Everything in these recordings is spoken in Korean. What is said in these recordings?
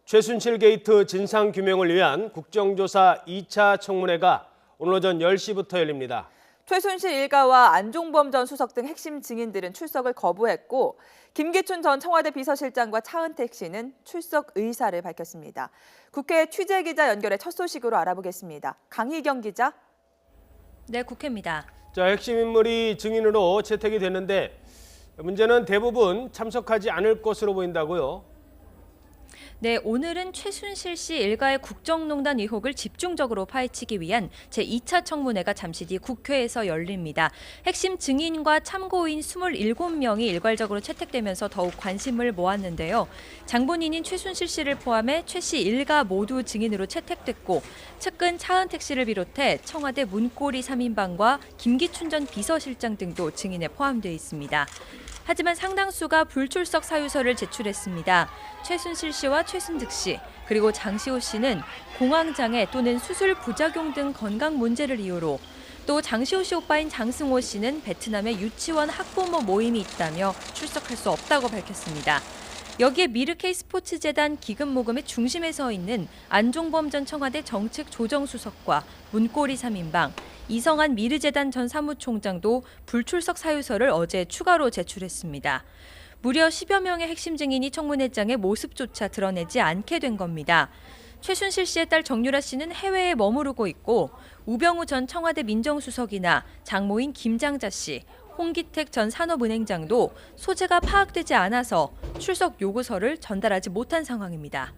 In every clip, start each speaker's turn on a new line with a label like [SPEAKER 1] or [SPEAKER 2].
[SPEAKER 1] 최순실 게이트 진상규명을 위한 국정조사 2차 청문회가 오늘 오전 10시부터 열립니다.
[SPEAKER 2] 최순실 일가와 안종범 전 수석 등 핵심 증인들은 출석을 거부했고 김기춘 전 청와대 비서실장과 차은택 씨는 출석 의사를 밝혔습니다. 국회 취재기자 연결해 첫 소식으로 알아보겠습니다. 강희경 기자.
[SPEAKER 3] 네, 국회입니다.
[SPEAKER 1] 핵심 인물이 증인으로 채택이 됐는데 문제는 대부분 참석하지 않을 것으로 보인다고요.
[SPEAKER 3] 네, 오늘은 최순실 씨 일가의 국정농단 의혹을 집중적으로 파헤치기 위한 제2차 청문회가 잠시 뒤 국회에서 열립니다. 핵심 증인과 참고인 27명이 일괄적으로 채택되면서 더욱 관심을 모았는데요. 장본인인 최순실 씨를 포함해 최 씨 일가 모두 증인으로 채택됐고 측근 차은택 씨를 비롯해 청와대 문고리 3인방과 김기춘 전 비서실장 등도 증인에 포함되어 있습니다. 하지만 상당수가 불출석 사유서를 제출했습니다. 최순실 씨와 최순득 씨, 그리고 장시호 씨는 공황장애 또는 수술 부작용 등 건강 문제를 이유로, 또 장시호 씨 오빠인 장승호 씨는 베트남에 유치원 학부모 모임이 있다며 출석할 수 없다고 밝혔습니다. 여기에 미르 K스포츠재단 기금 모금의 중심에 서 있는 안종범 전 청와대 정책조정수석과 문고리 3인방, 이성한 미르재단 전 사무총장도 불출석 사유서를 어제 추가로 제출했습니다. 무려 10여 명의 핵심 증인이 청문회장의 모습조차 드러내지 않게 된 겁니다. 최순실 씨의 딸 정유라 씨는 해외에 머무르고 있고 우병우 전 청와대 민정수석이나 장모인 김장자 씨, 홍기택 전 산업은행장도 소재가 파악되지 않아서 출석 요구서를 전달하지 못한 상황입니다.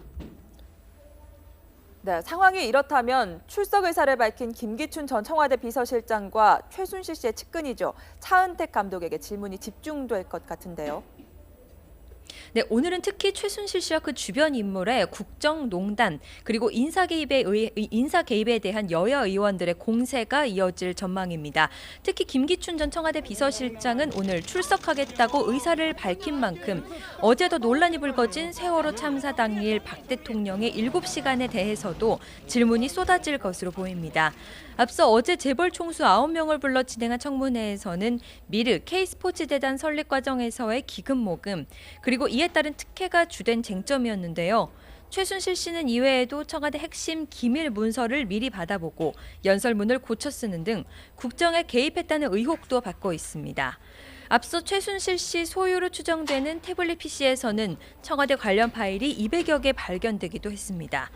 [SPEAKER 2] 네, 상황이 이렇다면 출석 의사를 밝힌 김기춘 전 청와대 비서실장과 최순실 씨의 측근이죠. 차은택 감독에게 질문이 집중될 것 같은데요.
[SPEAKER 3] 네, 오늘은 특히 최순실 씨와 그 주변 인물의 국정농단 그리고 인사 개입에 대한 여야 의원들의 공세가 이어질 전망입니다. 특히 김기춘 전 청와대 비서실장은 오늘 출석하겠다고 의사를 밝힌 만큼 어제도 논란이 불거진 세월호 참사 당일 박 대통령의 7시간에 대해서도 질문이 쏟아질 것으로 보입니다. 앞서 어제 재벌 총수 9명을 불러 진행한 청문회에서는 미르 K스포츠재단 설립 과정에서의 기금 모금 그리고 이에 따른 특혜가 주된 쟁점이었는데요. 최순실 씨는 이외에도 청와대 핵심 기밀 문서를 미리 받아보고 연설문을 고쳐 쓰는 등 국정에 개입했다는 의혹도 받고 있습니다. 앞서 최순실 씨 소유로 추정되는 태블릿 PC에서는 청와대 관련 파일이 200여 개 발견되기도 했습니다.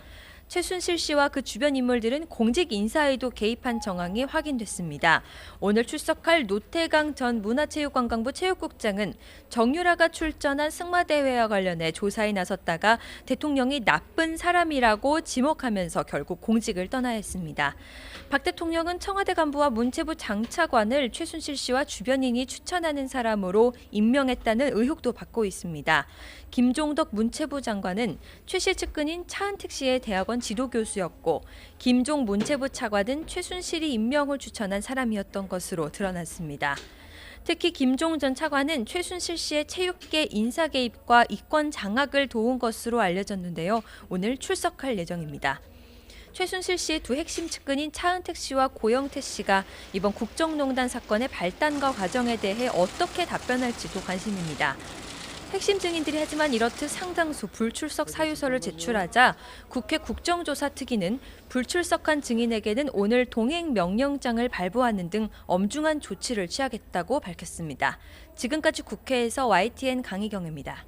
[SPEAKER 3] 최순실 씨와 그 주변 인물들은 공직 인사에도 개입한 정황이 확인됐습니다. 오늘 출석할 노태강 전 문화체육관광부 체육국장은 정유라가 출전한 승마대회와 관련해 조사에 나섰다가 대통령이 나쁜 사람이라고 지목하면서 결국 공직을 떠나야 했습니다. 박 대통령은 청와대 간부와 문체부 장차관을 최순실 씨와 주변인이 추천하는 사람으로 임명했다는 의혹도 받고 있습니다. 김종덕 문체부 장관은 최 씨 측근인 차은택 씨의 대학원 지도교수였고 김종 문체부 차관은 최순실이 임명을 추천한 사람이었던 것으로 드러났습니다. 특히 김종 전 차관은 최순실 씨의 체육계 인사 개입과 이권 장악을 도운 것으로 알려졌는데요. 오늘 출석할 예정입니다. 최순실 씨의 두 핵심 측근인 차은택 씨와 고영태 씨가 이번 국정농단 사건의 발단과 과정에 대해 어떻게 답변할지도 관심입니다. 핵심 증인들이 하지만 이렇듯 상당수 불출석 사유서를 제출하자 국회 국정조사특위는 불출석한 증인에게는 오늘 동행 명령장을 발부하는 등 엄중한 조치를 취하겠다고 밝혔습니다. 지금까지 국회에서 YTN 강희경입니다.